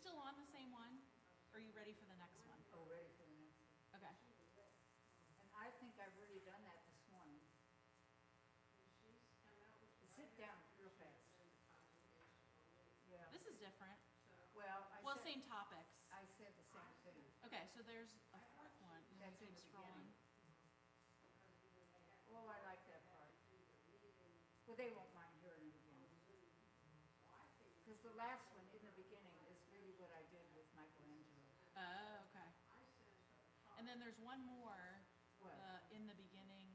still on the same one? Or are you ready for the next one? Oh, ready for the next one. Okay. And I think I've already done that this morning. Sit down real fast. Yeah. This is different. Well, Well, same topics. I said the same thing. Okay, so there's a fourth one. That's in Keep the scrolling. Oh, I like that part. Well, they won't mind hearing it again. Because the last one in the beginning is really what I did with Michelangelo. Oh, okay. And then there's one more What? in the beginning.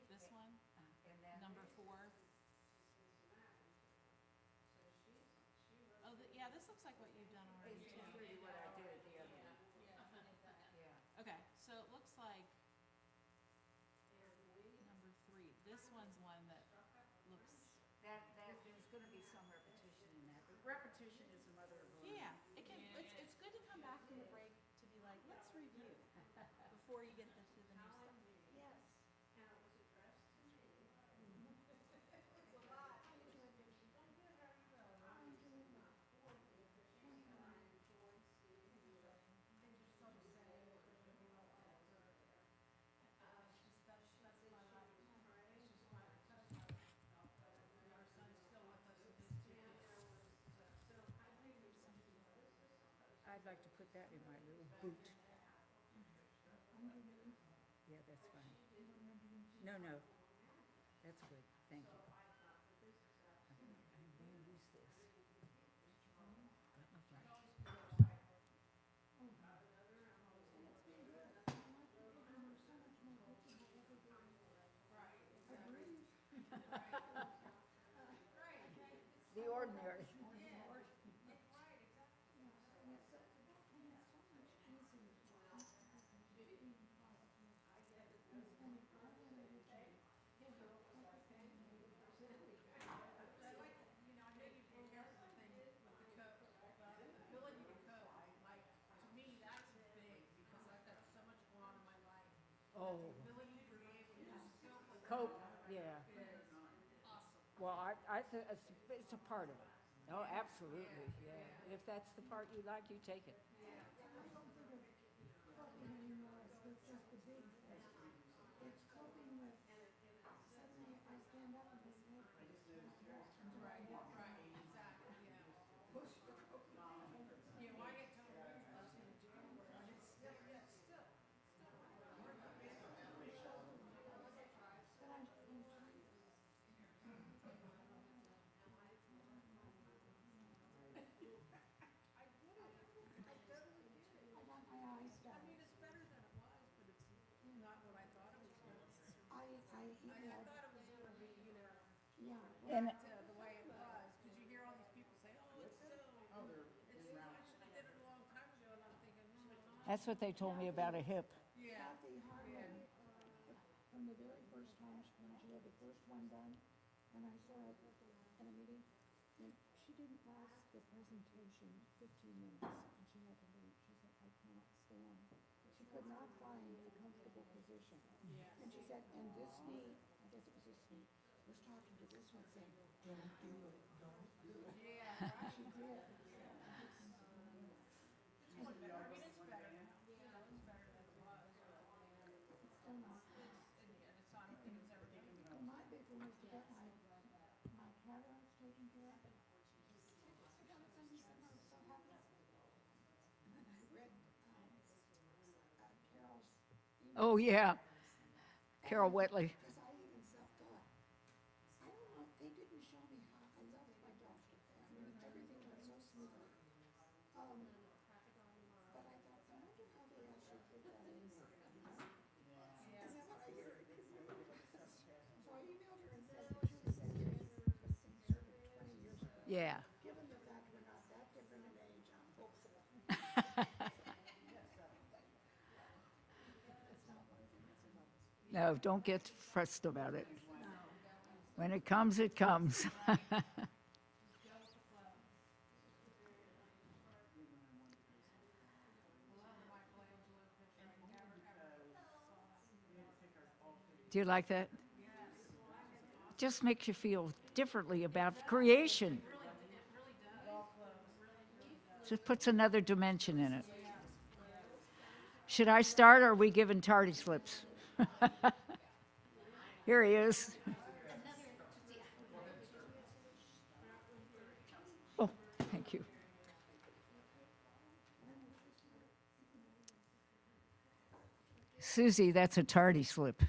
This one, And then number 4. Oh, yeah, this looks like what you've done already it's too. really what I did the other one. Yeah. Okay, so it looks like number 3. This one's one that looks. That there's going to be some repetition in that. But repetition is the mother of learning. Yeah, it's good to come back from the break to be like, let's review before you get to the new stuff. Yes. I'd like to put that in my little boot. Yeah, that's fine. No, no. That's good. Thank you. I may lose this. The ordinary. Oh. Cope, yeah. Well, I think it's a part of it. Oh, absolutely, yeah. If that's the part you like, you take it. It's coping with suddenly if I stand up and his head Right, exactly, yeah. Yeah, well, I get told I was gonna do it, and it's still, yeah, it's still. I got my eyes I done. mean, it's better than it was, but it's not what I thought it was gonna be. I I emailed, thought it was gonna be, yeah. And back to the way it was, cause you hear all these people say, oh, it's so. Oh, they're I should've did it a long time ago, and I'm thinking, that's what they told me about a hip. yeah. Kathy Harlan, from the very first time when she had the first one done, and I saw it in a meeting, and she didn't last the presentation 15 minutes, and she had to leave. She said, I cannot stand. She could not find a comfortable position. Yeah. And she said, and this knee, I guess it was this knee, was talking to this one saying, don't do it, don't do it. Yeah, right. She did. I mean, it's better now. Yeah, it's better than it was. It's still not. And it's, I don't think it's ever gonna be. Well, my big one was to get my cataracts taken care of. I got it done this summer, I was so happy. And then I read Carol's email. Oh, yeah. Carol Whitley. Because I even self-taught. I don't know, they didn't show me how, I loved my doctor. I mean, everything went so smoothly. But I thought, I wonder how they actually put that in there. And then when I hear it, so I emailed her and said, she said, this thing started 20 years ago. Yeah. Given the fact we're not that different in age, I'm hopeful. It's not one thing, it's another. No, don't get stressed about it. When it comes, it comes. Do you like that? Just makes you feel differently about creation. Just puts another dimension in it. Should I start, or are we giving tardy slips? Here he is. Oh, thank you. Susie, that's a tardy slip.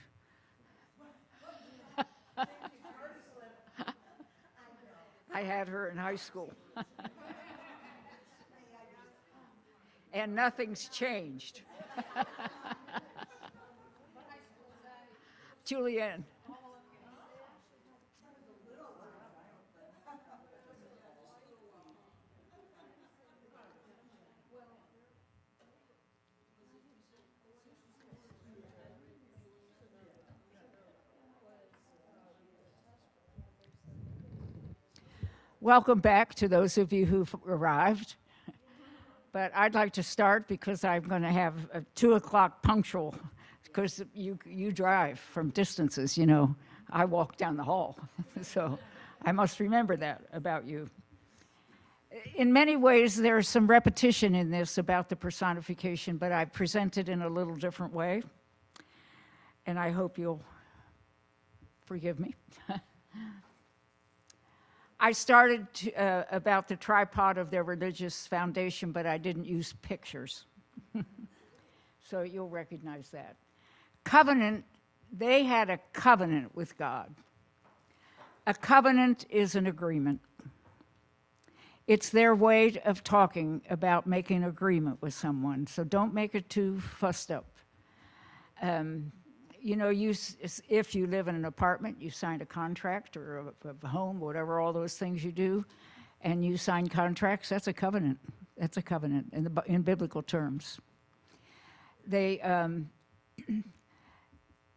I had her in high school. And nothing's changed. Julianne. Welcome back to those of you who've arrived. But I'd like to start because I'm going to have a 2 o'clock punctual, because you drive from distances, you know. I walk down the hall, so I must remember that about you. In many ways, there's some repetition in this about the personification, but I present it in a little different way, and I hope you'll forgive me. I started about the tripod of their religious foundation, but I didn't use pictures. So you'll recognize that. Covenant, they had a covenant with God. A covenant is an agreement. It's their way of talking about making an agreement with someone, so don't make it too fussed up. You know, if you live in an apartment, you sign a contract, or a home, whatever, all those things you do, and you sign contracts, that's a covenant. That's a covenant in biblical terms. They,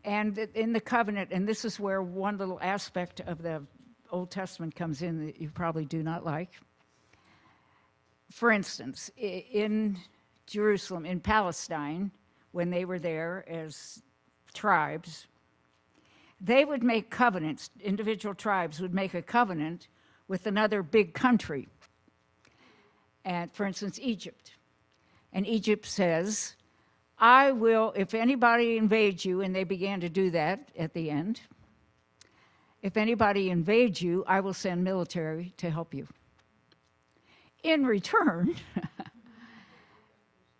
and in the covenant, and this is where one little aspect of the Old Testament comes in that you probably do not like. For instance, in Jerusalem, in Palestine, when they were there as tribes, they would make covenants. Individual tribes would make a covenant with another big country. And for instance, Egypt. And Egypt says, I will, if anybody invades you, and they began to do that at the end, if anybody invades you, I will send military to help you. In return,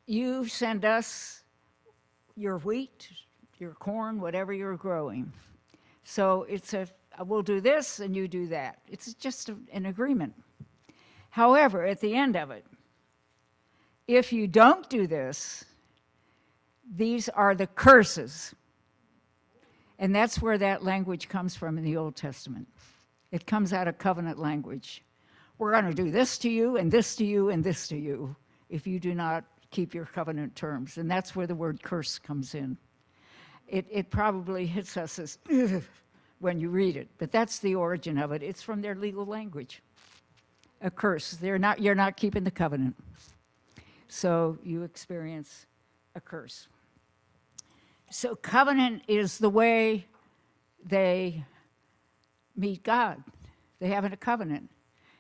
you send us your wheat, your corn, whatever you're growing. So it's we'll do this and you do that. It's just an agreement. However, at the end of it, if you don't do this, these are the curses. And that's where that language comes from in the Old Testament. It comes out of covenant language. We're going to do this to you and this to you and this to you if you do not keep your covenant terms. And that's where the word curse comes in. It probably hits us as when you read it, but that's the origin of it. It's from their legal language. A curse. You're not keeping the covenant. So you experience a curse. So covenant is the way they meet God. They have a covenant.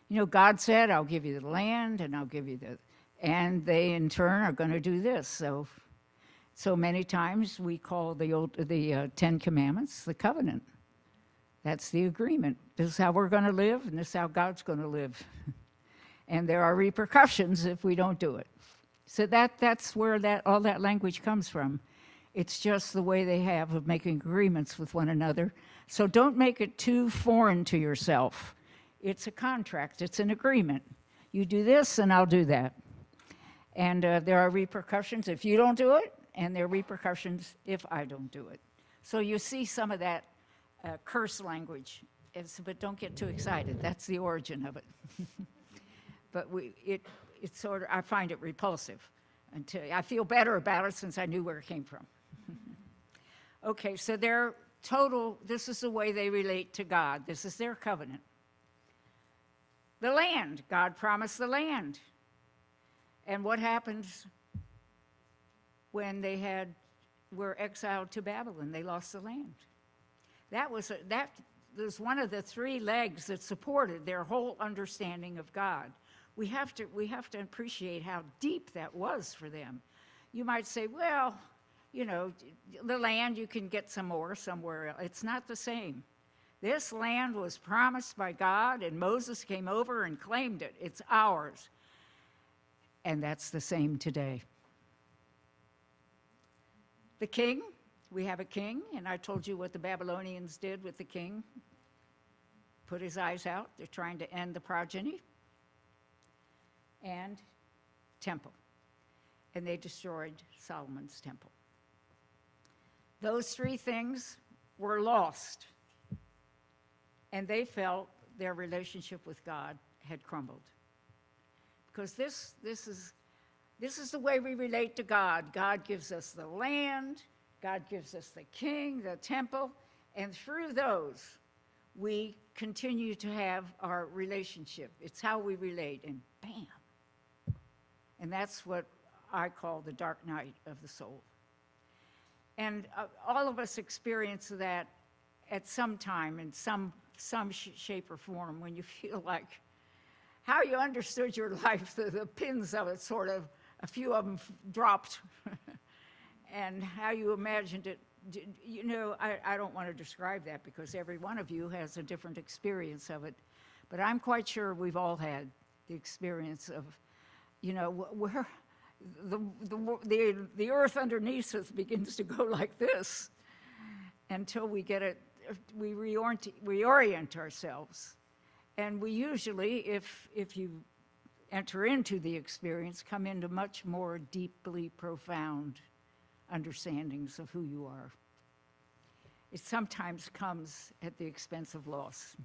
You know, God said, I'll give you the land and I'll give you and they in turn are going to do this. So many times we call the 10 Commandments the covenant. That's the agreement. This is how we're going to live, and this is how God's going to live. And there are repercussions if we don't do it. So that's where all that language comes from. It's just the way they have of making agreements with one another. So don't make it too foreign to yourself. It's a contract. It's an agreement. You do this, and I'll do that. And there are repercussions if you don't do it, and there are repercussions if I don't do it. So you see some of that curse language, but don't get too excited. That's the origin of it. But it's sort of, I find it repulsive. Until I feel better about it since I knew where it came from. Okay, so this is the way they relate to God. This is their covenant. The land, God promised the land. And what happens when they were exiled to Babylon? They lost the land. That was one of the three legs that supported their whole understanding of God, We have to appreciate how deep that was for them. You might say, well, you know, the land, you can get some more somewhere else. It's not the same. This land was promised by God, and Moses came over and claimed it. It's ours. And that's the same today. The king, we have a king, and I told you what the Babylonians did with the king. Put his eyes out. They're trying to end the progeny. And temple. And they destroyed Solomon's temple. Those three things were lost. And they felt their relationship with God had crumbled. Because this is the way we relate to God. God gives us the land, God gives us the king, the temple, and through those, we continue to have our relationship. It's how we relate, and bam. And that's what I call the dark night of the soul. And all of us experience that at some time in some shape or form, when you feel like how you understood your life, the pins of it sort of, a few of them dropped, and how you imagined it. You know, I don't want to describe that because every one of you has a different experience of it, but I'm quite sure we've all had the experience of, you know, where the earth underneath us begins to go like this until we get it, we reorient ourselves. And we usually, if you enter into the experience, come into much more deeply profound understandings of who you are. It sometimes comes at the expense of loss.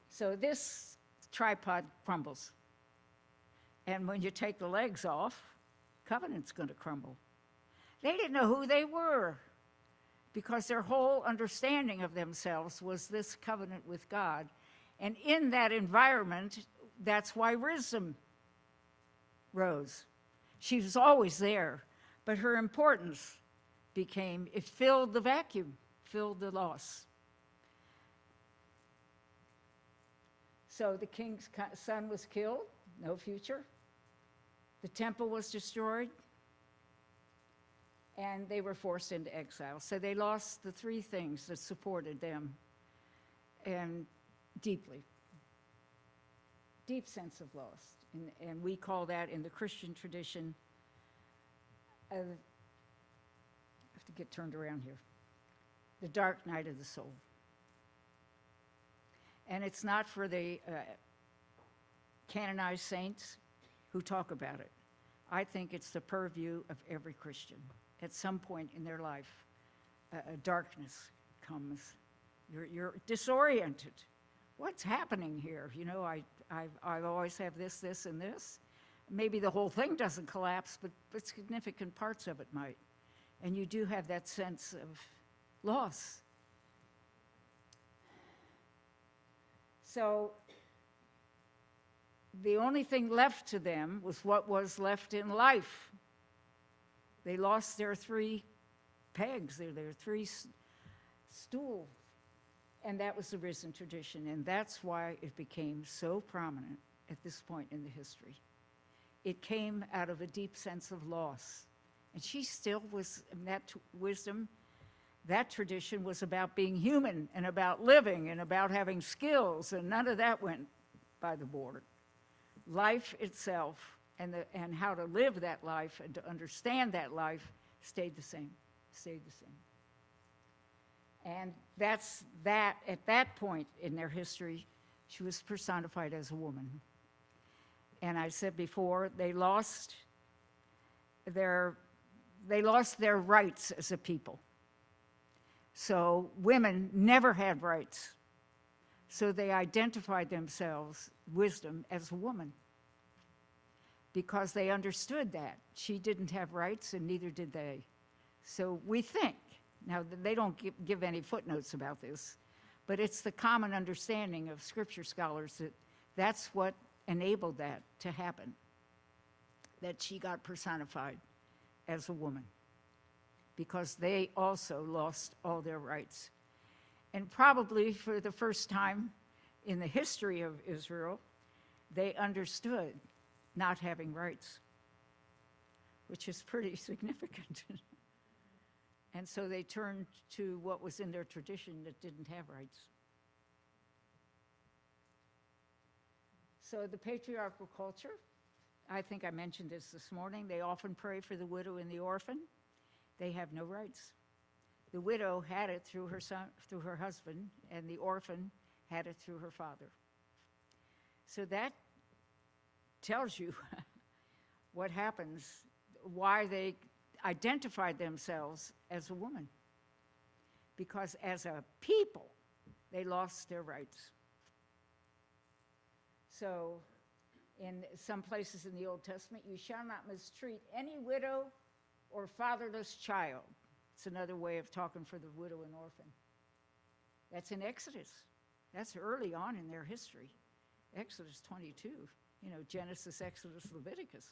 So this tripod crumbles. And when you take the legs off, covenant's going to crumble. They didn't know who they were because their whole understanding of themselves was this covenant with God. And in that environment, that's why wisdom rose. She was always there, but her importance became, it filled the vacuum, filled the loss. So the king's son was killed, no future. The temple was destroyed, and they were forced into exile. So they lost the three things that supported them, and deeply. Deep sense of loss. And we call that in the Christian tradition, I have to get turned around here, the dark night of the soul. And it's not for the canonized saints who talk about it. I think it's the purview of every Christian. At some point in their life, a darkness comes. You're disoriented. What's happening here? You know, I always have this, and this. Maybe the whole thing doesn't collapse, but significant parts of it might. And you do have that sense of loss. So the only thing left to them was what was left in life. They lost their three pegs, their three stools. And that was the risen tradition. And that's why it became so prominent at this point in the history. It came out of a deep sense of loss. And she still was, in that wisdom, that tradition was about being human and about living and about having skills, and none of that went by the board. Life itself and how to live that life and to understand that life stayed the same. And that's that, at that point in their history, she was personified as a woman. And I said before, they lost their rights as a people. So women never had rights. So they identified themselves, wisdom, as a woman. Because they understood that. She didn't have rights and neither did they. So we think, now they don't give any footnotes about this, but it's the common understanding of scripture scholars that that's what enabled that to happen. That she got personified as a woman. Because they also lost all their rights. And probably for the first time in the history of Israel, they understood not having rights, which is pretty significant. And so they turned to what was in their tradition that didn't have rights. So the patriarchal culture, I think I mentioned this morning, they often pray for the widow and the orphan. They have no rights. The widow had it through her son, through her husband, and the orphan had it through her father. So that tells you what happens, why they identified themselves as a woman. Because as a people, they lost their rights. So in some places in the Old Testament, you shall not mistreat any widow or fatherless child. It's another way of talking for the widow and orphan. That's in Exodus. That's early on in their history. Exodus 22, Genesis, Exodus, Leviticus.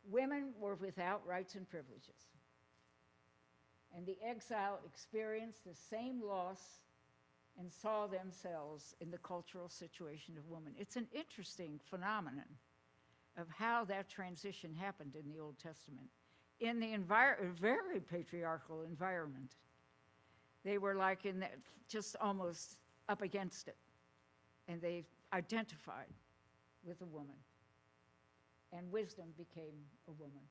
Women were without rights and privileges. And the exile experienced the same loss and saw themselves in the cultural situation of women. It's an interesting phenomenon of how that transition happened in the Old Testament. In the very patriarchal environment, they were like in that, just almost up against it, and they identified with a woman, and wisdom became a woman.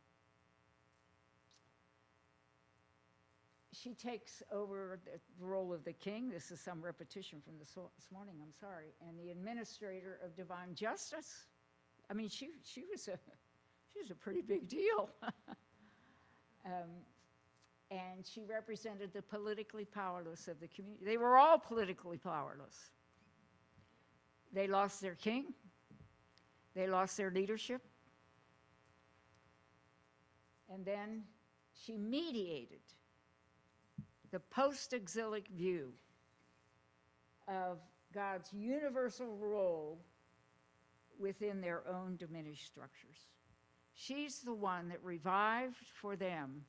She takes over the role of the king. This is some repetition from this morning, I'm sorry. And the administrator of divine justice. I mean, she was a pretty big deal. And she represented the politically powerless of the community. They were all politically powerless. They lost their king. They lost their leadership. And then she mediated the post-exilic view of God's universal role within their own diminished structures. She's the one that revived for them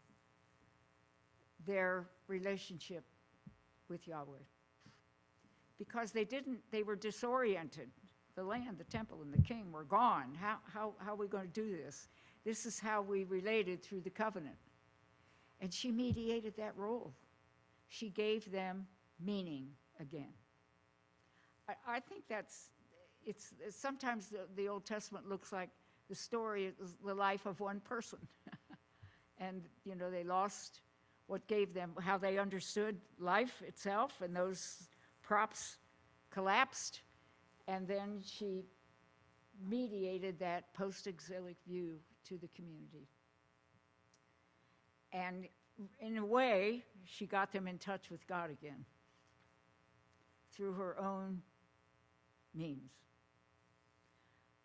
their relationship with Yahweh. Because they were disoriented. The land, the temple, and the king were gone. How are we going to do this? This is how we related through the covenant. And she mediated that role. She gave them meaning again. I think it's sometimes the Old Testament looks like the story of the life of one person. And, they lost what gave them, how they understood life itself, and those props collapsed. And then she mediated that post-exilic view to the community. And in a way, she got them in touch with God again through her own means.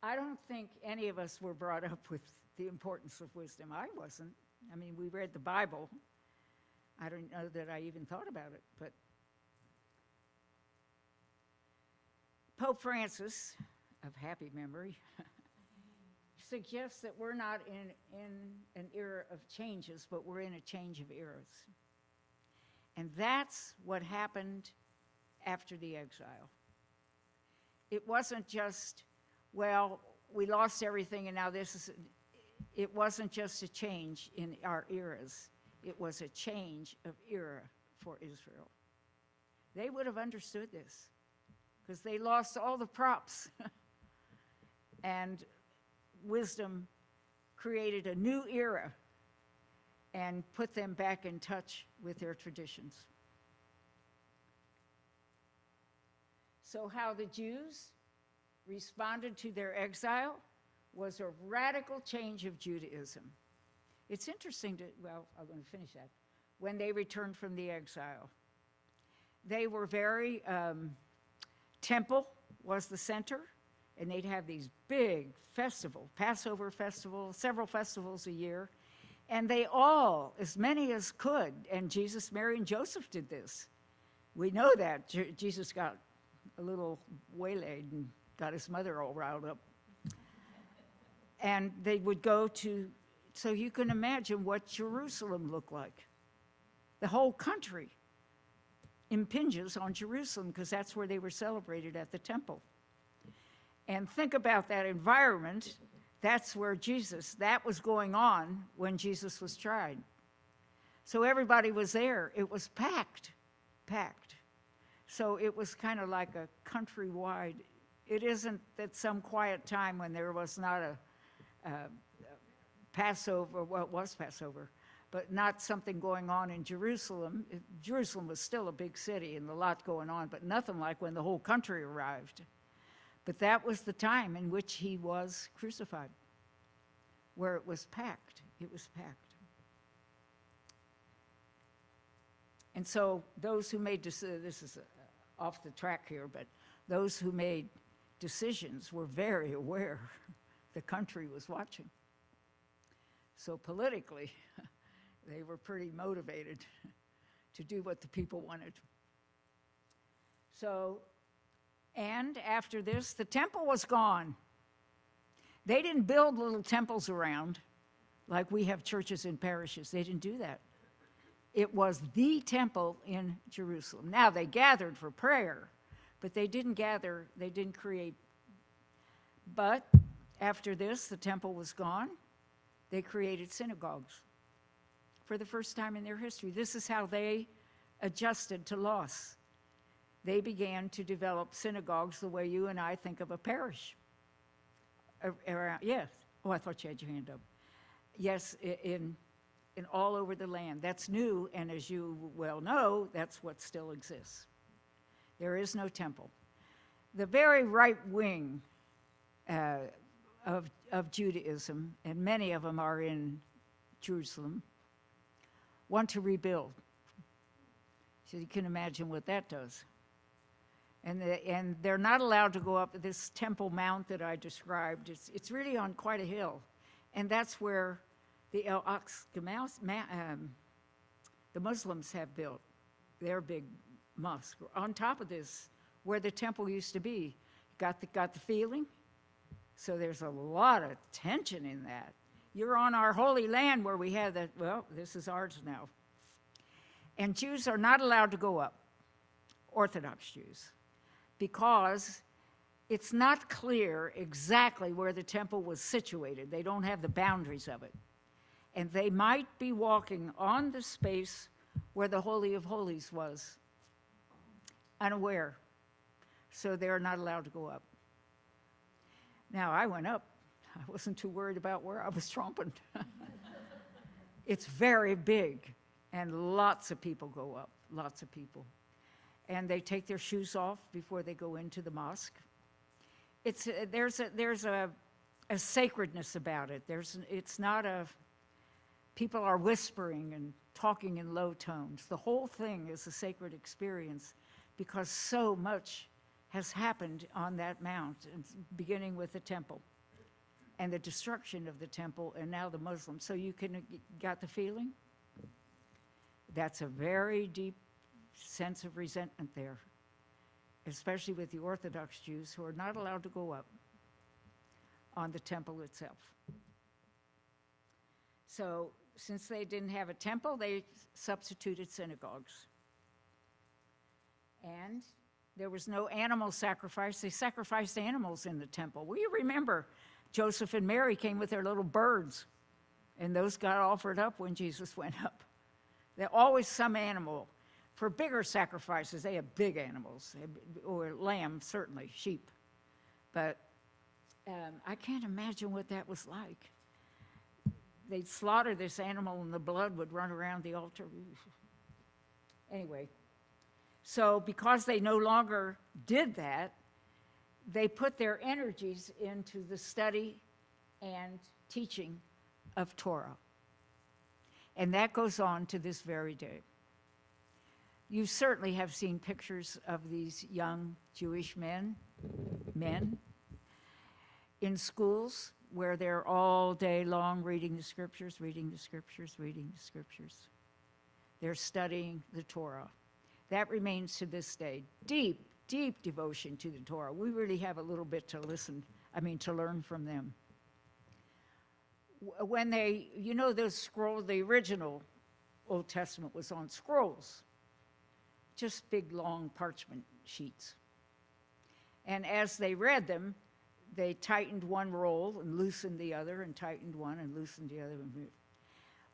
I don't think any of us were brought up with the importance of wisdom. I wasn't. I mean, we read the Bible. I don't know that I even thought about it, but Pope Francis, of happy memory, suggests that we're not in an era of changes, but we're in a change of eras. And that's what happened after the exile. It wasn't just, well, we lost everything and now it wasn't just a change in our eras. It was a change of era for Israel. They would have understood this because they lost all the props. And wisdom created a new era and put them back in touch with their traditions. So how the Jews responded to their exile was a radical change of Judaism. It's interesting I'm going to finish that. When they returned from the exile, they were very, temple was the center, and they'd have these big festivals, Passover festival, several festivals a year, and they all, as many as could, and Jesus, Mary, and Joseph did this. We know that. Jesus got a little waylaid and got his mother all riled up. And they would go to, so you can imagine what Jerusalem looked like. The whole country impinges on Jerusalem because that's where they were celebrated at the temple. And think about that environment. That's where that was going on when Jesus was tried. So everybody was there. It was packed. So it was kind of like a countrywide. It isn't that some quiet time when there was not a Passover, well, it was Passover, but not something going on in Jerusalem. Jerusalem was still a big city and a lot going on, but nothing like when the whole country arrived. But that was the time in which he was crucified, where it was packed. It was packed. And so those who made decisions, this is off the track here, but those who made decisions were very aware the country was watching. So politically, they were pretty motivated to do what the people wanted. So, and after this, the temple was gone. They didn't build little temples around like we have churches in parishes. They didn't do that. It was the temple in Jerusalem. Now, they gathered for prayer, but they didn't gather, they didn't create. But after this, the temple was gone. They created synagogues for the first time in their history. This is how they adjusted to loss. They began to develop synagogues the way you and I think of a parish. Yes. Oh, I thought you had your hand up. Yes, in all over the land. That's new, and as you well know, that's what still exists. There is no temple. The very right wing of Judaism, and many of them are in Jerusalem, want to rebuild. So you can imagine what that does. And they're not allowed to go up this Temple Mount that I described. It's really on quite a hill, and that's where the Al-Aqsa, the Muslims have built their big mosque. On top of this, where the temple used to be, got the feeling? So there's a lot of tension in that. You're on our holy land where we have that, well, this is ours now. And Jews are not allowed to go up, Orthodox Jews, because it's not clear exactly where the temple was situated. They don't have the boundaries of it. And they might be walking on the space where the Holy of Holies was, unaware. So they're not allowed to go up. Now, I went up. I wasn't too worried about where I was tromping. It's very big, and lots of people go up, lots of people. And they take their shoes off before they go into the mosque. There's a sacredness about it. It's not a... People are whispering and talking in low tones. The whole thing is a sacred experience because so much has happened on that mount, beginning with the temple and the destruction of the temple and now the Muslims. So you got the feeling? That's a very deep sense of resentment there, especially with the Orthodox Jews who are not allowed to go up on the temple itself. So since they didn't have a temple, they substituted synagogues. And there was no animal sacrifice. They sacrificed animals in the temple. Well, you remember Joseph and Mary came with their little birds, and those got offered up when Jesus went up. There's always some animal. For bigger sacrifices, they have big animals, or lamb, certainly, sheep. But I can't imagine what that was like. They'd slaughter this animal and the blood would run around the altar. Anyway, so because they no longer did that, they put their energies into the study and teaching of Torah. And that goes on to this very day. You certainly have seen pictures of these young Jewish men in schools where they're all day long reading the scriptures. They're studying the Torah. That remains to this day. Deep, deep devotion to the Torah. We really have a little bit to learn from them. When those scrolls, the original Old Testament was on scrolls, just big, long parchment sheets. And as they read them, they tightened one roll and loosened the other, and tightened one and loosened the other.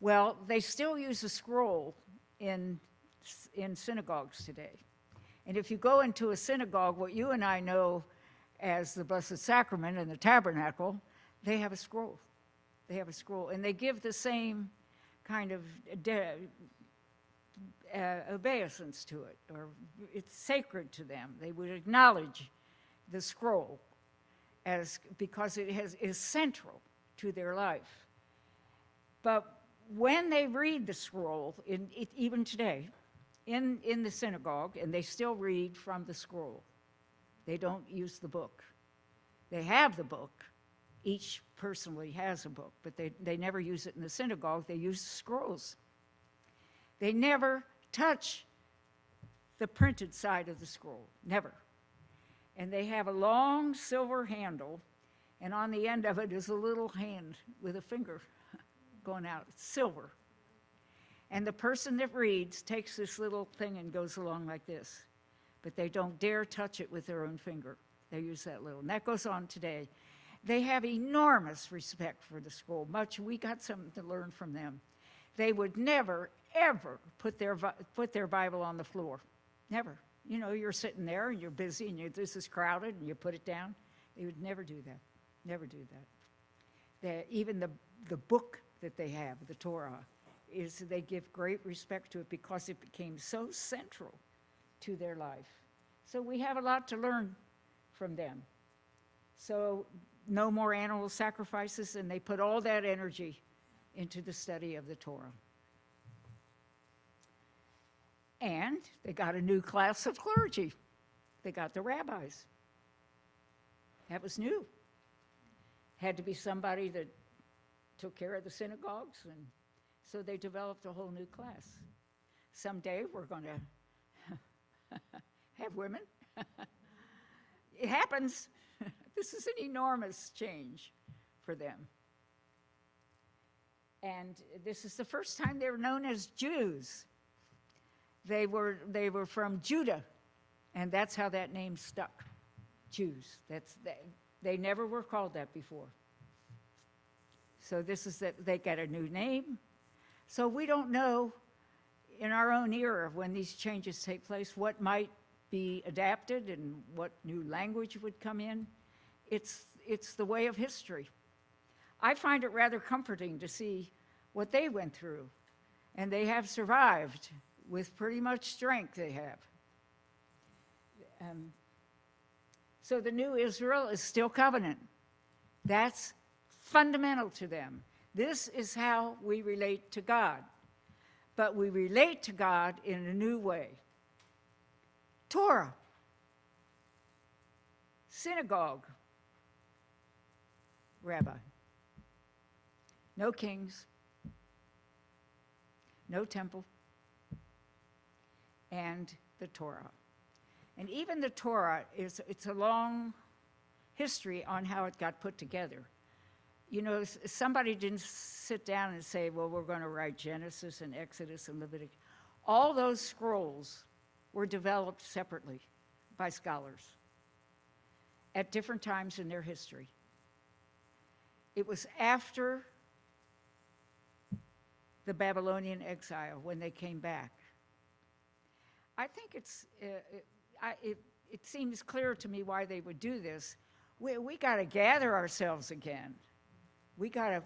Well, they still use a scroll in synagogues today. And if you go into a synagogue, what you and I know as the Blessed Sacrament and the Tabernacle, they have a scroll. They have a scroll, and they give the same kind of obeisance to it, or it's sacred to them. They would acknowledge the scroll because it is central to their life. But when they read the scroll, even today, in the synagogue, and they still read from the scroll. They don't use the book. They have the book. Each personally has a book, but they never use it in the synagogue. They use scrolls. They never touch the printed side of the scroll, never. And they have a long silver handle, and on the end of it is a little hand with a finger going out. It's silver. And the person that reads takes this little thing and goes along like this. But they don't dare touch it with their own finger. They use that little. And that goes on today. They have enormous respect for the scroll. We got something to learn from them. They would never, ever put their Bible on the floor. Never. You know, you're sitting there and you're busy and this is crowded and you put it down. They would never do that. Never do that. Even the book that they have, the Torah, they give great respect to it because it became so central to their life. So we have a lot to learn from them. So no more animal sacrifices, and they put all that energy into the study of the Torah. And they got a new class of clergy. They got the rabbis. That was new. Had to be somebody that took care of the synagogues, and so they developed a whole new class. Someday we're going to have women. It happens. This is an enormous change for them. And this is the first time they were known as Jews. They were from Judah, and that's how that name stuck. Jews. They never were called that before. So this is that they got a new name. So we don't know in our own era when these changes take place what might be adapted and what new language would come in. It's the way of history. I find it rather comforting to see what they went through, and they have survived with pretty much strength they have. So the new Israel is still covenant. That's fundamental to them. This is how we relate to God. But we relate to God in a new way. Torah, synagogue, rabbi. No kings, no temple, and the Torah. And even the Torah, it's a long history on how it got put together. You know, somebody didn't sit down and say, well, we're going to write Genesis and Exodus and Leviticus. All those scrolls were developed separately by scholars at different times in their history. It was after the Babylonian exile when they came back. I think it seems clear to me why they would do this. We got to gather ourselves again. We got to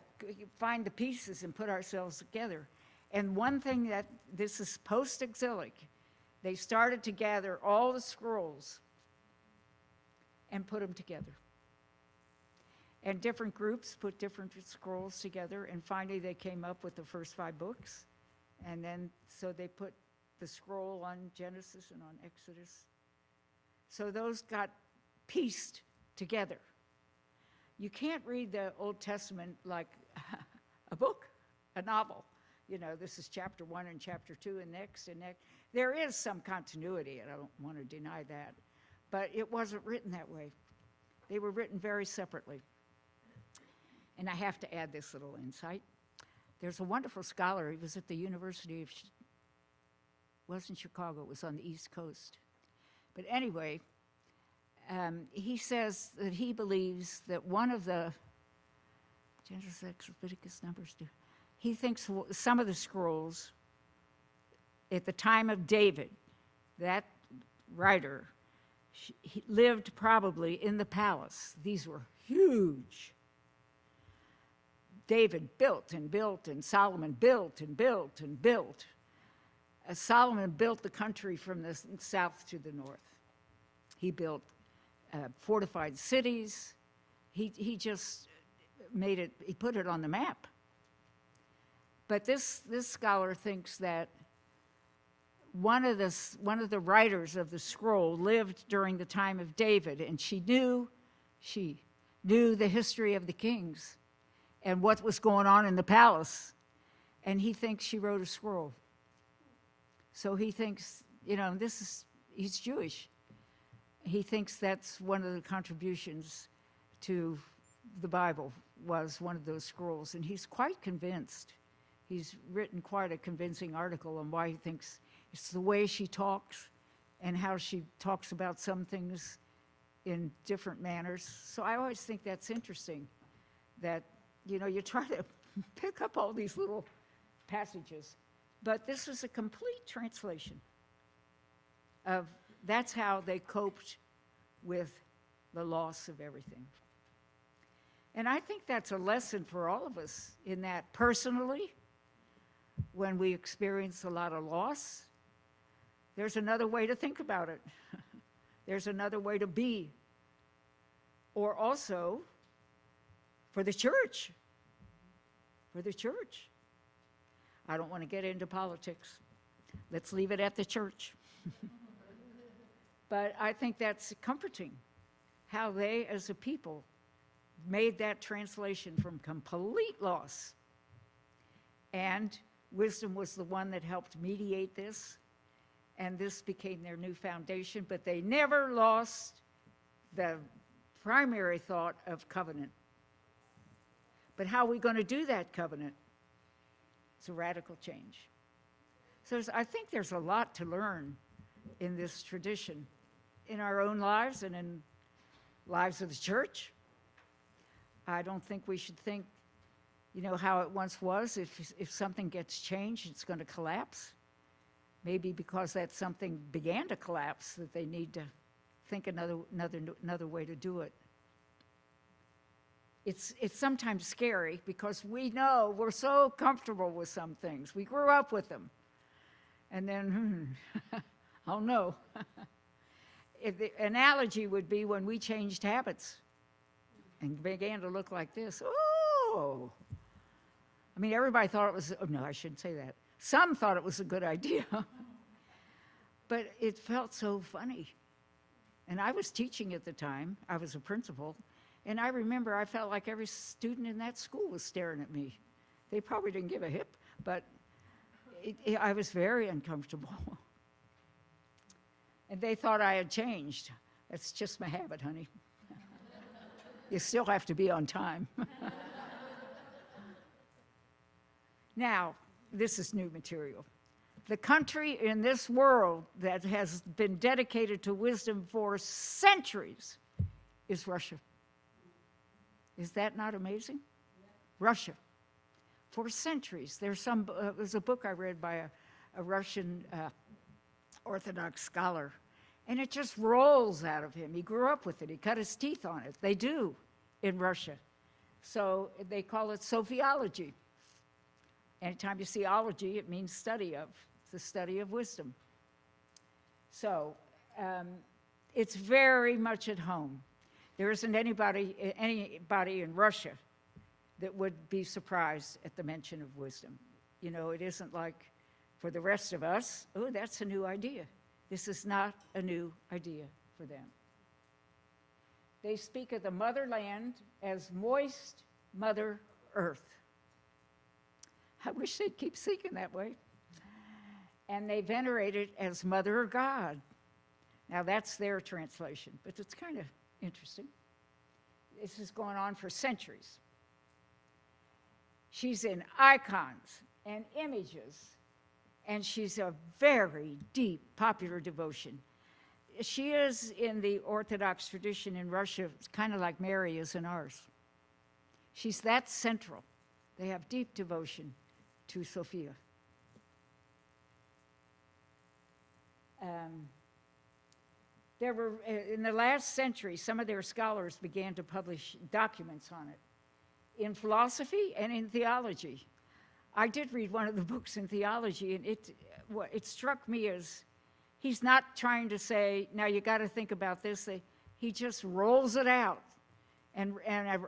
find the pieces and put ourselves together. And one thing that this is post-exilic, they started to gather all the scrolls and put them together. And different groups put different scrolls together, and finally they came up with the first 5 books. And then, so they put the scroll on Genesis and on Exodus. So those got pieced together. You can't read the Old Testament like a book, a novel. You know, this is chapter 1 and chapter 2 and next and next. There is some continuity, and I don't want to deny that. But it wasn't written that way. They were written very separately. And I have to add this little insight. There's a wonderful scholar. He was at the University of, wasn't Chicago, it was on the East Coast. But anyway, he says that he believes that one of the Genesis, Exodus, Leviticus, Numbers, he thinks some of the scrolls at the time of David, that writer, he lived probably in the palace. These were huge. David built and built, and Solomon built and built and built. Solomon built the country from the south to the north. He built fortified cities. He just made it, he put it on the map. But this scholar thinks that one of the writers of the scroll lived during the time of David, and she knew the history of the kings and what was going on in the palace, and he thinks she wrote a scroll. So he thinks, he's Jewish. He thinks that's one of the contributions to the Bible, was one of those scrolls, and he's quite convinced. He's written quite a convincing article on why he thinks it's the way she talks and how she talks about some things in different manners. So I always think that's interesting, that, you try to pick up all these little passages, but this was a complete translation of, that's how they coped with the loss of everything. And I think that's a lesson for all of us, in that personally, when we experience a lot of loss, there's another way to think about it. There's another way to be. Or also for the church. For the church. I don't want to get into politics. Let's leave it at the church. But I think that's comforting, how they, as a people, made that translation from complete loss. And wisdom was the one that helped mediate this, and this became their new foundation, but they never lost the primary thought of covenant. But how are we going to do that covenant? It's a radical change. So I think there's a lot to learn in this tradition, in our own lives and in lives of the church. I don't think we should think, how it once was. If something gets changed, it's going to collapse. Maybe because that something began to collapse, that they need to think another way to do it. It's sometimes scary because we know we're so comfortable with some things. We grew up with them. And then, oh no. The analogy would be when we changed habits and began to look like this. Oh! I mean, everybody thought it was, no, I shouldn't say that. Some thought it was a good idea. But it felt so funny. And I was teaching at the time. I was a principal. And I remember I felt like every student in that school was staring at me. They probably didn't give a hip, but I was very uncomfortable. And they thought I had changed. That's just my habit, honey. You still have to be on time. Now, this is new material. The country in this world that has been dedicated to wisdom for centuries is Russia. Is that not amazing? Yeah. Russia. For centuries. There's a book I read by a Russian Orthodox scholar, and it just rolls out of him. He grew up with it. He cut his teeth on it. They do in Russia. So they call it sophiology. Anytime you see ology, it means study of. It's the study of wisdom. So it's very much at home. There isn't anybody in Russia that would be surprised at the mention of wisdom. It isn't like for the rest of us, oh, that's a new idea. This is not a new idea for them. They speak of the motherland as moist Mother Earth. I wish they'd keep speaking that way. And they venerate it as Mother God. Now, that's their translation, but it's kind of interesting. This has gone on for centuries. She's in icons and images, and she's a very deep popular devotion. she is in the Orthodox tradition in Russia, kind of like Mary is in ours. She's that central. They have deep devotion to Sophia. There were, in the last century, some of their scholars began to publish documents on it in philosophy and in theology. I did read one of the books in theology, and it struck me as he's not trying to say, now you got to think about this. He just rolls it out. And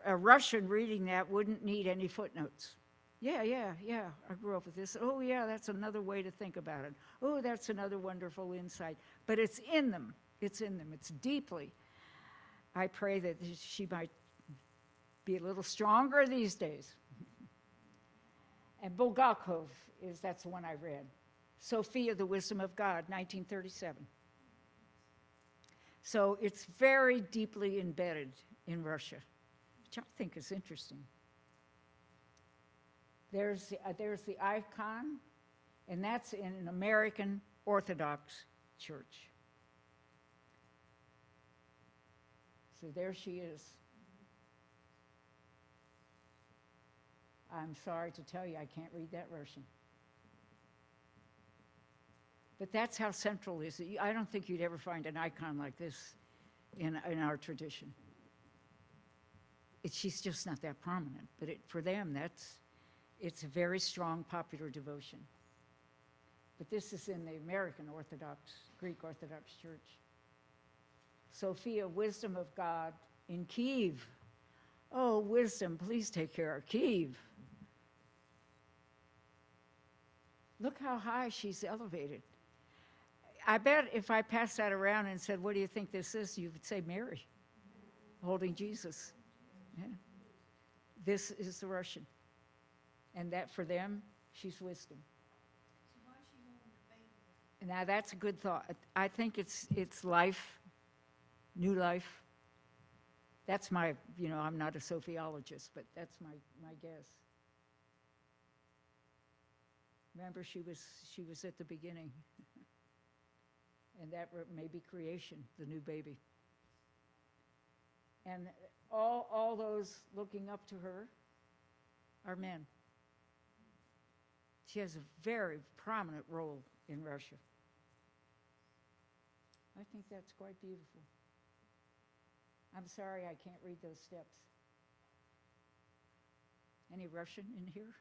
a Russian reading that wouldn't need any footnotes. Yeah, I grew up with this. Oh, yeah, that's another way to think about it. Oh, that's another wonderful insight. But it's in them. It's in them. It's deeply. I pray that she might be a little stronger these days. And Bulgakov that's the one I read. Sophia, the Wisdom of God, 1937. So it's very deeply embedded in Russia, which I think is interesting. There's the icon, and that's in an American Orthodox church. So there she is. I'm sorry to tell you, I can't read that Russian. But that's how central it is. I don't think you'd ever find an icon like this in our tradition. She's just not that prominent. But for them, it's a very strong popular devotion. But this is in the American Orthodox, Greek Orthodox Church. Sophia, Wisdom of God in Kiev. Oh, wisdom, please take care of Kiev. Look how high she's elevated. I bet if I passed that around and said, what do you think this is? You would say Mary, holding Jesus. Yeah. This is the Russian. And that for them, she's wisdom. So why is she holding the baby? Now that's a good thought. I think it's life, new life. That's my, I'm not a sophiologist, but that's my guess. Remember, she was at the beginning. And that may be creation, the new baby. And all those looking up to her are men. She has a very prominent role in Russia. I think that's quite beautiful. I'm sorry I can't read those steps. Any Russian in here?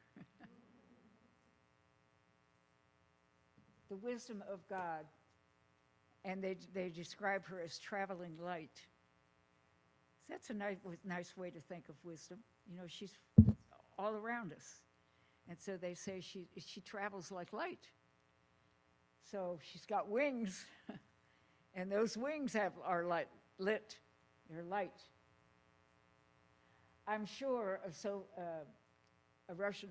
The wisdom of God. And they describe her as traveling light. That's a nice way to think of wisdom. She's all around us. And so they say she travels like light. So she's got wings, and those wings are lit. They're light. I'm sure a Russian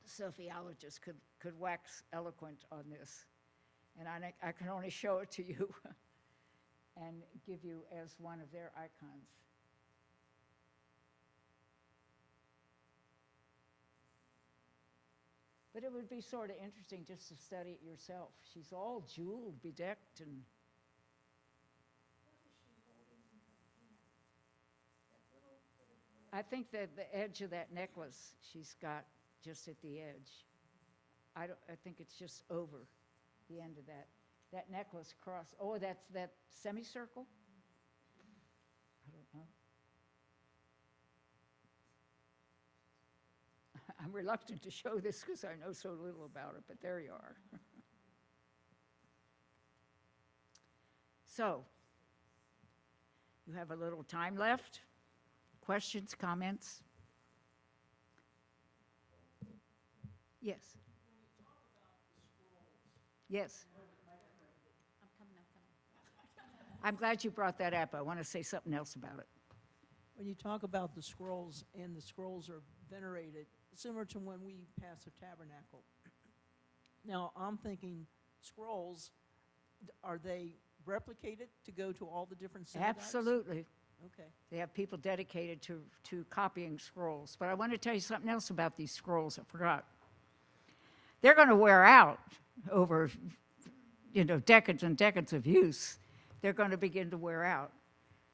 sophiologist could wax eloquent on this. And I can only show it to you and give you as one of their icons. But it would be sort of interesting just to study it yourself. She's all jeweled, bedecked, and I think that the edge of that necklace she's got just at the edge. I think it's just over the end of that necklace cross. Oh, that's that semicircle? I don't know. I'm reluctant to show this because I know so little about it, but there you are. So, you have a little time left. Questions, comments? Yes. Yes. I'm coming. I'm glad you brought that up. I want to say something else about it. When you talk about the scrolls, and the scrolls are venerated, similar to when we pass a tabernacle. Now, I'm thinking scrolls, are they replicated to go to all the different synagogues? Absolutely. Okay. They have people dedicated to copying scrolls. But I want to tell you something else about these scrolls. I forgot. They're going to wear out over, decades and decades of use. they're going to begin to wear out.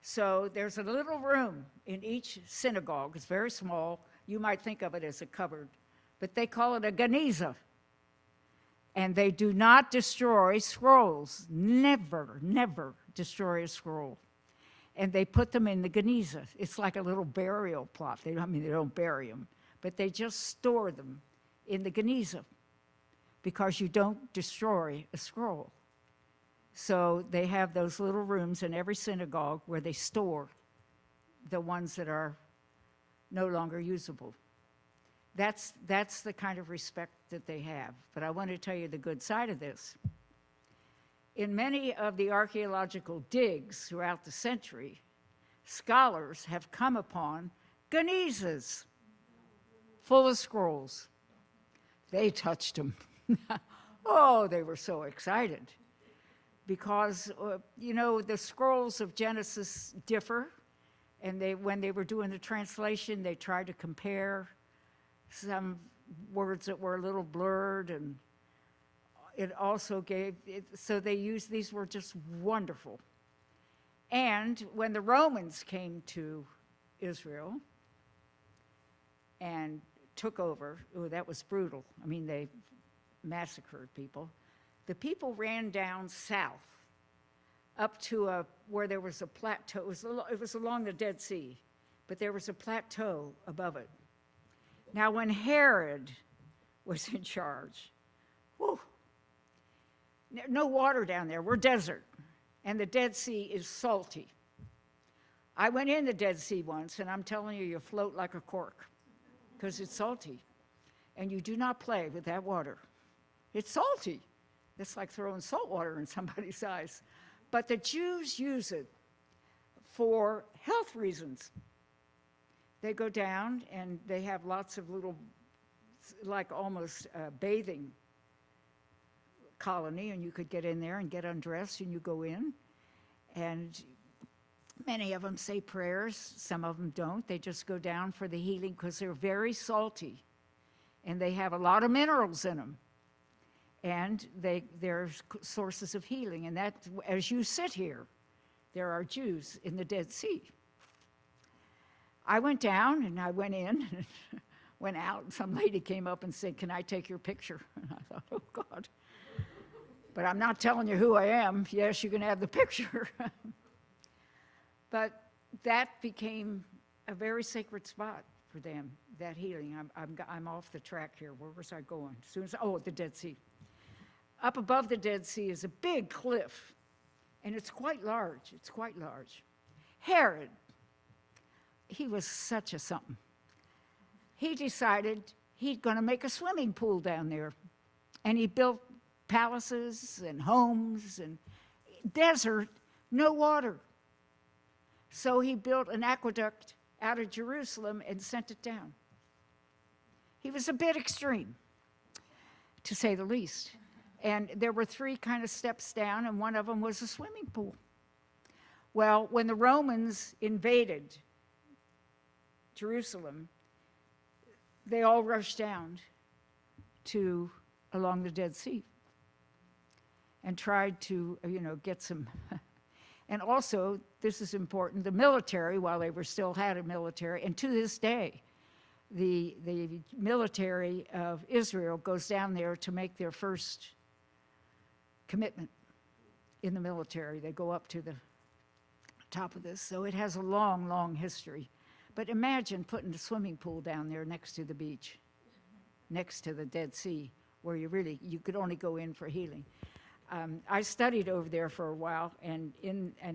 So there's a little room in each synagogue. It's very small. You might think of it as a cupboard, but they call it a geniza. And they do not destroy scrolls. Never, never destroy a scroll. And they put them in the geniza. It's like a little burial plot. They don't bury them, but they just store them in the geniza because you don't destroy a scroll. So they have those little rooms in every synagogue where they store the ones that are no longer usable. That's the kind of respect that they have. But I want to tell you the good side of this. In many of the archaeological digs throughout the century, scholars have come upon genizas full of scrolls. They touched them. Oh, they were so excited. Because, the scrolls of Genesis differ. And when they were doing the translation, they tried to compare some words that were a little blurred, and it also so these were just wonderful. And when the Romans came to Israel and took over, that was brutal. They massacred people. The people ran down south up to where there was a plateau. It was along the Dead Sea, but there was a plateau above it. Now, when Herod was in charge, no water down there. We're desert, and the Dead Sea is salty. I went in the Dead Sea once, and I'm telling you, you float like a cork because it's salty, and you do not play with that water. It's salty. It's like throwing salt water in somebody's eyes. But the Jews use it for health reasons. They go down and they have lots of little, like almost a bathing colony, and you could get in there and get undressed, and you go in. And many of them say prayers. Some of them don't. They just go down for the healing because they're very salty. And they have a lot of minerals in them. And they're sources of healing. And that, as you sit here, there are Jews in the Dead Sea. I went down and I went in and went out. And some lady came up and said, "Can I take your picture?" And I thought, oh, God. But I'm not telling you who I am. Yes, you can have the picture. But that became a very sacred spot for them, that healing. I'm off the track here. Where was I going? The Dead Sea. Up above the Dead Sea is a big cliff, and it's quite large. It's quite large. Herod, he was such a something. He decided he's going to make a swimming pool down there, and he built palaces and homes and desert, no water. So he built an aqueduct out of Jerusalem and sent it down. He was a bit extreme, to say the least. And there were 3 kind of steps down, and one of them was a swimming pool. Well, when the Romans invaded Jerusalem, they all rushed down along the Dead Sea and tried to, get some. And also, this is important, the military, while they still had a military, and to this day, the military of Israel goes down there to make their first commitment in the military. They go up to the top of this. So it has a long, long history. But imagine putting a swimming pool down there next to the beach, next to the Dead Sea, where you could only go in for healing. I studied over there for a while, and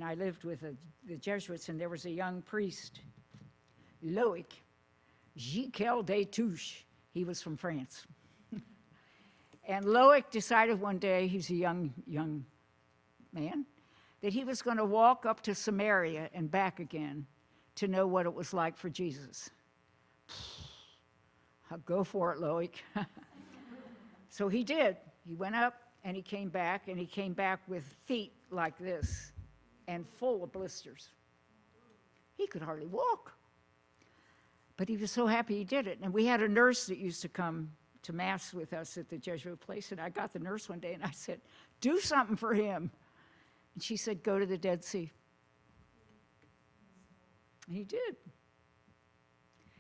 I lived with the Jesuits, and there was a young priest, Loic, Giquel de Touche. He was from France. And Loic decided one day, he's a young man, that he was going to walk up to Samaria and back again to know what it was like for Jesus. I'll go for it, Loic. So he did. He went up and he came back with feet like this and full of blisters. He could hardly walk. But he was so happy he did it. And we had a nurse that used to come to Mass with us at the Jesuit place, and I got the nurse one day and I said, "Do something for him." And she said, go to the Dead Sea. And he did.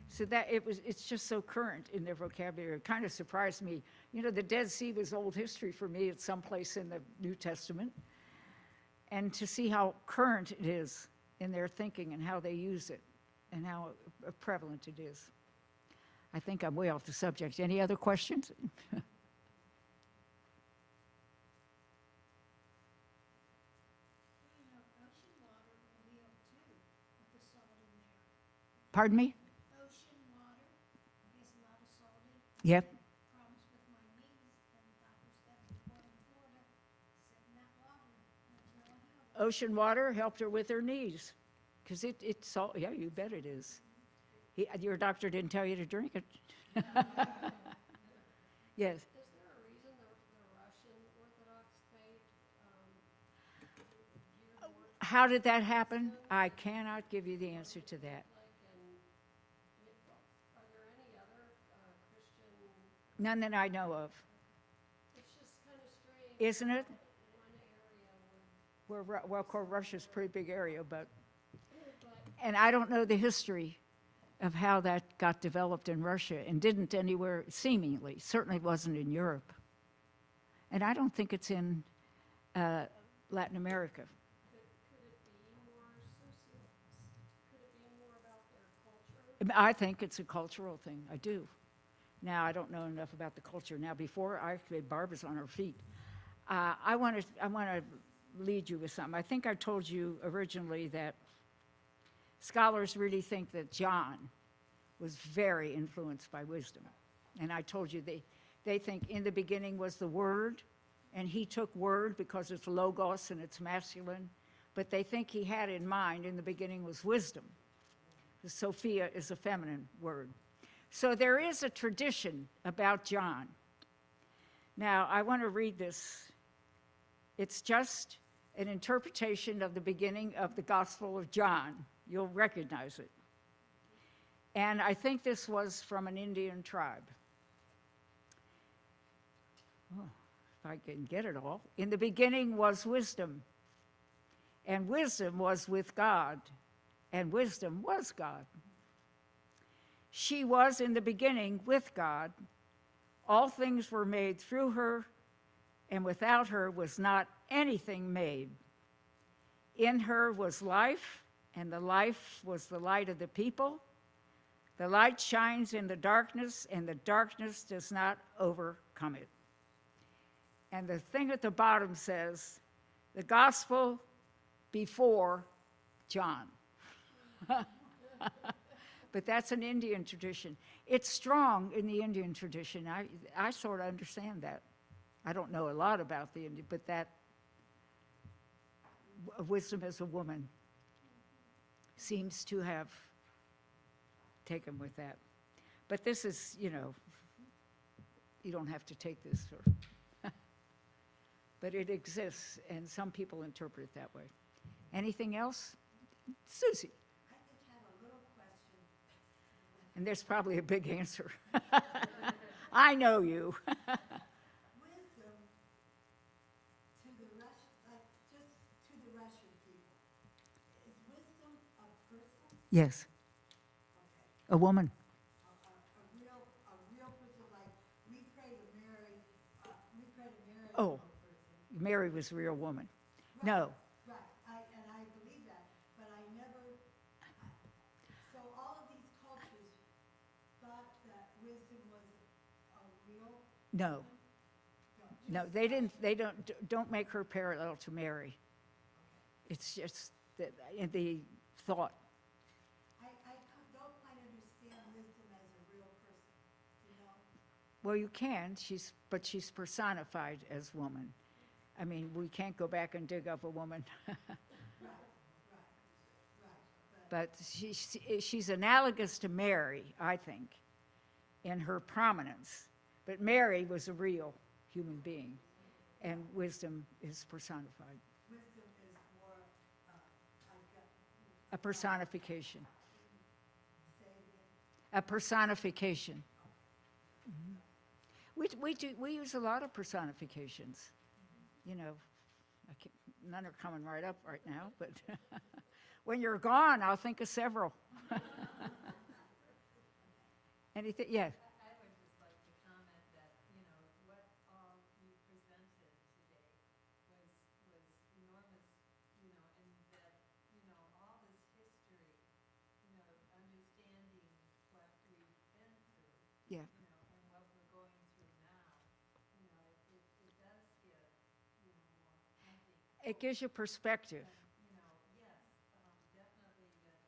So that it's just so current in their vocabulary. It kind of surprised me. You know, the Dead Sea was old history for me. It's someplace in the New Testament. And to see how current it is in their thinking and how they use it and how prevalent it is. I think I'm way off the subject. Any other questions? Pardon me? Ocean water, there's a lot of salt in it. Yep. Problems with my knees, and doctors said before in Florida, sit in that water, that's really helpful. Ocean water helped her with her knees. Because it's salt. Yeah, you bet it is. Your doctor didn't tell you to drink it. Yes. Is there a reason the Russian Orthodox faith geared more How did that happen? I cannot give you the answer to that. are there any other Christian? None that I know of. It's just kind of strange. Isn't it? One area would, Well, of course, Russia's a pretty big area, but. And I don't know the history of how that got developed in Russia and didn't anywhere, seemingly. Certainly wasn't in Europe. And I don't think it's in Latin America. could it be more could it be more about their culture? I think it's a cultural thing. I do. Now, I don't know enough about the culture. Now, before Barbara's on her feet. I want to lead you with something. I think I told you originally that scholars really think that John was very influenced by wisdom. And I told you they think in the beginning was the Word, and he took Word because it's logos and it's masculine, but they think he had in mind in the beginning was wisdom. Sophia is a feminine word. So there is a tradition about John. Now, I want to read this. It's just an interpretation of the beginning of the Gospel of John. You'll recognize it. And I think this was from an Indian tribe. Oh, if I can get it all. In the beginning was wisdom, and wisdom was with God, and wisdom was God. She was in the beginning with God. All things were made through her, and without her was not anything made. In her was life, and the life was the light of the people. The light shines in the darkness, and the darkness does not overcome it. And the thing at the bottom says, the gospel before John. But that's an Indian tradition. It's strong in the Indian tradition. I sort of understand that. I don't know a lot about the Indian, but that wisdom as a woman seems to have taken with that. But this is, you don't have to take this for, but it exists, and some people interpret it that way. Anything else? Susie? I just have a little question. And there's probably a big answer. I know you. Wisdom to the Russian, like just to the Russian people. Is wisdom a person? Yes, Okay. a woman. A real person, like we pray to Mary, Oh. as a person. Mary was a real woman. Right, No, Right, I believe that, but so all of these cultures thought that wisdom was a real, no, no, don't make her parallel to Mary. It's just that in the thought. I don't quite understand wisdom as a real person, Well, you can, but she's personified as woman. I mean, we can't go back and dig up a woman. But she's analogous to Mary, I think, in her prominence. But Mary was a real human being, and wisdom is personified. Wisdom is more, A personification. say it again. A personification. Mhm. We use a lot of personifications. none are coming right up right now, but when you're gone, I'll think of several. Anything? Yeah. I would just like to comment that, what all you presented today was enormous, and that, all this history, understanding what we've been through, Yeah. and what we're going through now, it does give, more, I think, It gives you perspective. yes, definitely that,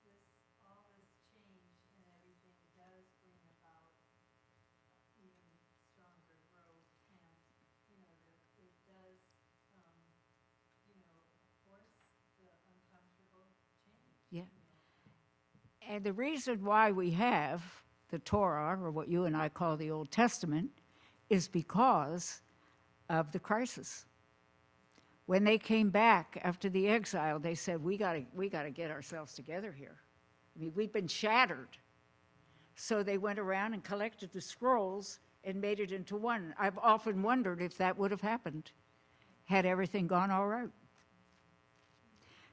this, all this change and everything does bring about even stronger growth and, that it does, force the uncomfortable change. Yeah. And the reason why we have the Torah, or what you and I call the Old Testament, is because of the crisis. When they came back after the exile, they said, we got to get ourselves together here. I mean, we've been shattered. So they went around and collected the scrolls and made it into one. I've often wondered if that would have happened had everything gone all right.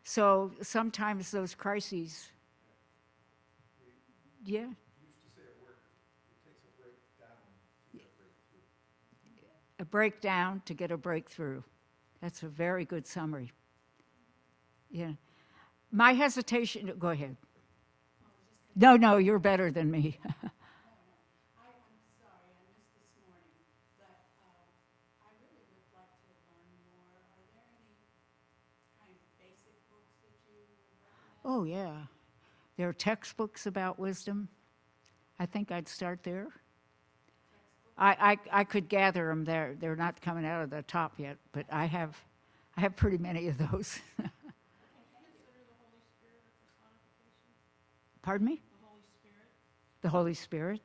So sometimes those crises, yeah, You used to say at work, it takes a breakdown to get a breakthrough. a breakdown to get a breakthrough. That's a very good summary. Yeah. My hesitation, go ahead. No, you're better than me. I'm sorry, I missed this morning, but I really would like to learn more. Are there any kind of basic books that you would recommend? Oh, yeah. There are textbooks about wisdom. I think I'd start there. I could gather them there. They're not coming out of the top yet, but I have pretty many of those. Consider the Holy Spirit a personification? Pardon me? The Holy Spirit The Holy Spirit?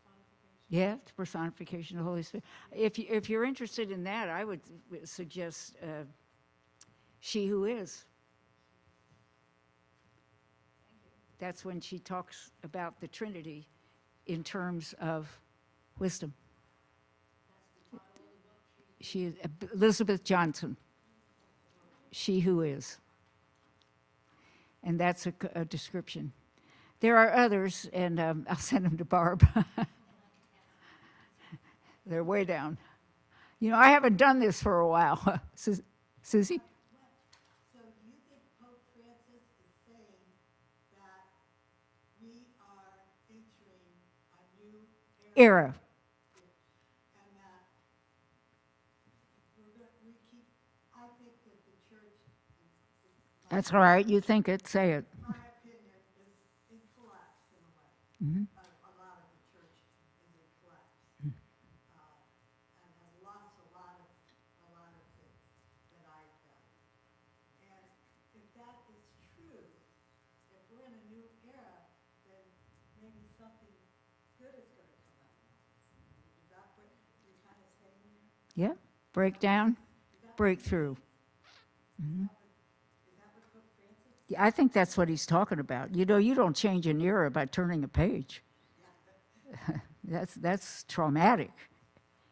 personification? Yeah, it's personification of the Holy Spirit. If you're interested in that, I would suggest She Who Is. That's when she talks about the Trinity in terms of wisdom. She is Elizabeth Johnson. She Who Is. And that's a description. There are others, and I'll send them to Barb. They're way down. I haven't done this for a while. Susie? So you think Pope Francis is saying that we are entering a new era? Era. And that we keep, I think that the church, That's all right. You think it, say it. in my opinion, is in collapse in a way. Mhm. A lot of the church is in collapse. And has lost a lot of things that I value. And if that is true, if we're in a new era, then maybe something good is going to come out of this. Is that what you're kind of saying there? Yeah. Breakdown, breakthrough. Is that what Pope Francis? Yeah, I think that's what he's talking about. You don't change an era by turning a page. That's traumatic.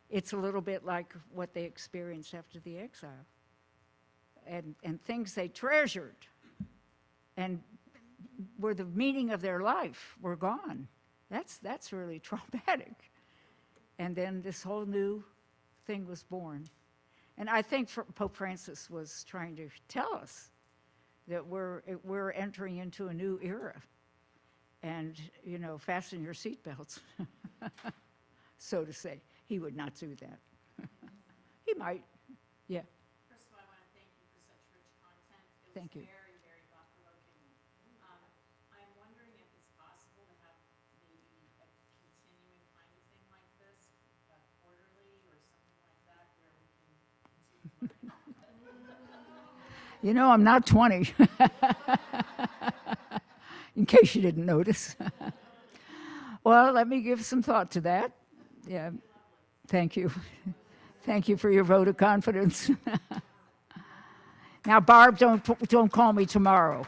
It's a little bit like what they experienced after the exile. And things they treasured and were the meaning of their life were gone. That's really traumatic. And then this whole new thing was born. And I think Pope Francis was trying to tell us that we're entering into a new era. And, fasten your seatbelts, so to say. He would not do that. He might, yeah. First of all, I want to thank you for such rich content. It was Thank you. very, very thought-provoking. I'm wondering if it's possible to have maybe a continuing kind of thing like this, quarterly or something like that, where we can continue learning. I'm not 20, in case you didn't notice. Well, let me give some thought to that. Yeah, thank you. Thank you for your vote of confidence. Now, Barb, don't call me tomorrow.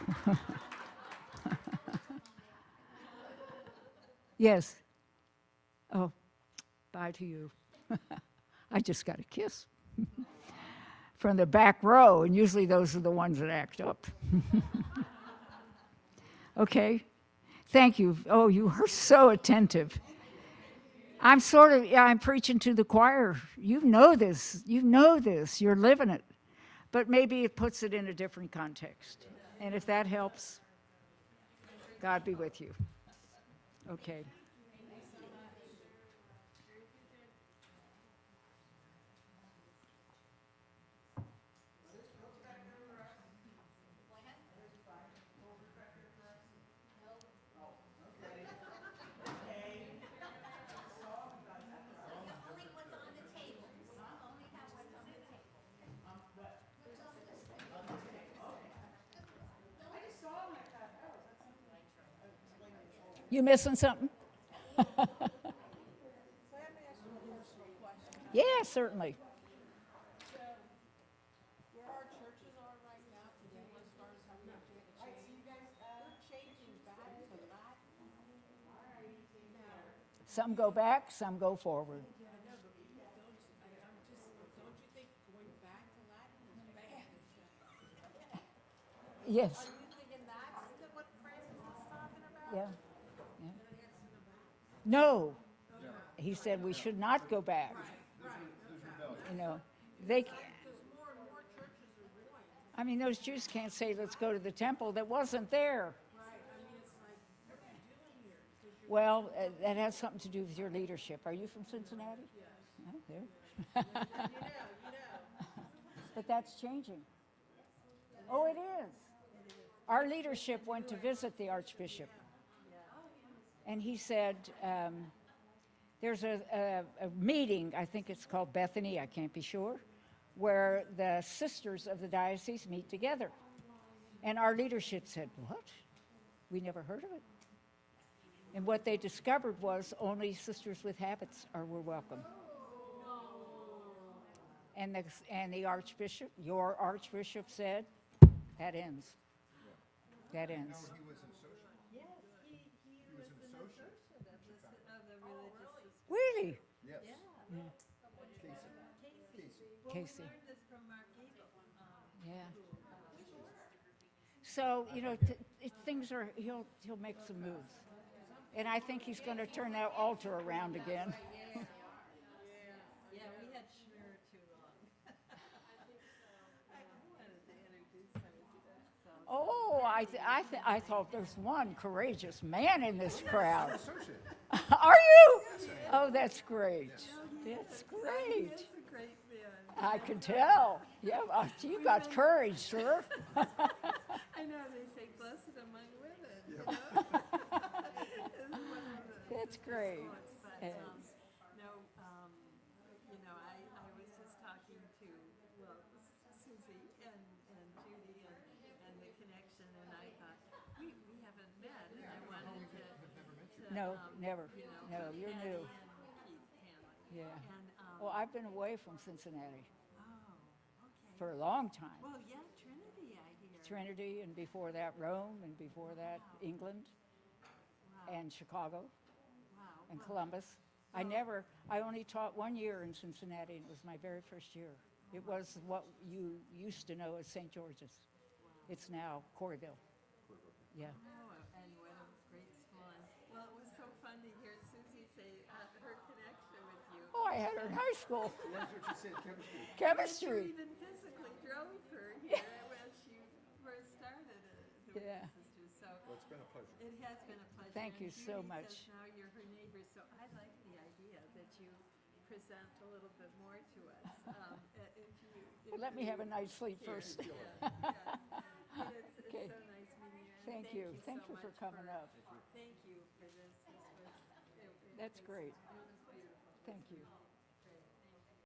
Yes. Oh, bye to you. I just got a kiss. from the back row, and usually those are the ones that act up. Okay, thank you. Oh, you are so attentive. I'm sort of, yeah, I'm preaching to the choir. You know this, you're living it. But maybe it puts it in a different context. And if that helps, God be with you. Okay. You missing something? Yeah, certainly. Where our churches are right now today, as far as how we have to change, they're changing back to Latin. Some go back, some go forward. Don't you think going back to Latin is bad? Yes. Are you thinking that's what Francis is talking about? Yeah. Yeah. No. He said we should not go back. You know, they. Because more and more churches are going. I mean, those Jews can't say, let's go to the temple that wasn't there. Right, I mean, it's like, what are you doing here? Because you're Well, that has something to do with your leadership. Are you from Cincinnati? Yes. Oh, there. But that's changing. Oh, it is. Our leadership went to visit the Archbishop. And he said, there's a meeting, I think it's called Bethany, I can't be sure, where the sisters of the diocese meet together. And our leadership said, what? We never heard of it. And what they discovered was only sisters with habits were welcome. And the Archbishop, your Archbishop said, that ends. That ends. No, he was an associate. Yes, he was an associate of the religious system. Really? Yes. Yeah. Casey. Well, Casey. we learned this from Mark Gable. Yeah. So, you know, things are, he'll make some moves. And I think he's going to turn that altar around again. Yeah, we had Schnur too long. I wanted to introduce her. Oh, I thought there's one courageous man in this crowd. Associate. Are you? Oh, that's great. That's great. He's a great man. I can tell. Yeah, you got courage, sir. I know they say blessed among women. You know? It's one of the That's great. quotes, but, And- no, you know, I was just talking to, well, Susie and Judy and the connection, and I thought, we haven't met, and I wanted to. No, never. You know, No, you're Patty new. and Keith Hanley. Yeah. And, Well, I've been away from Cincinnati oh, okay. for a long time. Well, yeah, Trinity, I hear. Trinity, and before that Rome, and before that England, Wow, and Chicago, wow. and Well, Columbus. I only taught 1 year in Cincinnati, and it was my very first year. It was what you used to know as St. George's. It's now Corryville. Yeah. Oh, and what a great school. And, well, it was so fun to hear Susie say her connection with you. Oh, I had her in high school. That's what you said, chemistry. You Chemistry. even physically drove her here when she first started the Yeah. Sisters. So Well, it's been a pleasure. it has been a pleasure. Thank you And so Judy much. says now you're her neighbor, so I like the idea that you present a little bit more to us. Well, let me have a nice sleep first. Yeah, yeah. It's Okay. so nice meeting you. And Thank you. so Thank you for much coming up. Thank you for this. This was, That's great. it was beautiful. Thank you.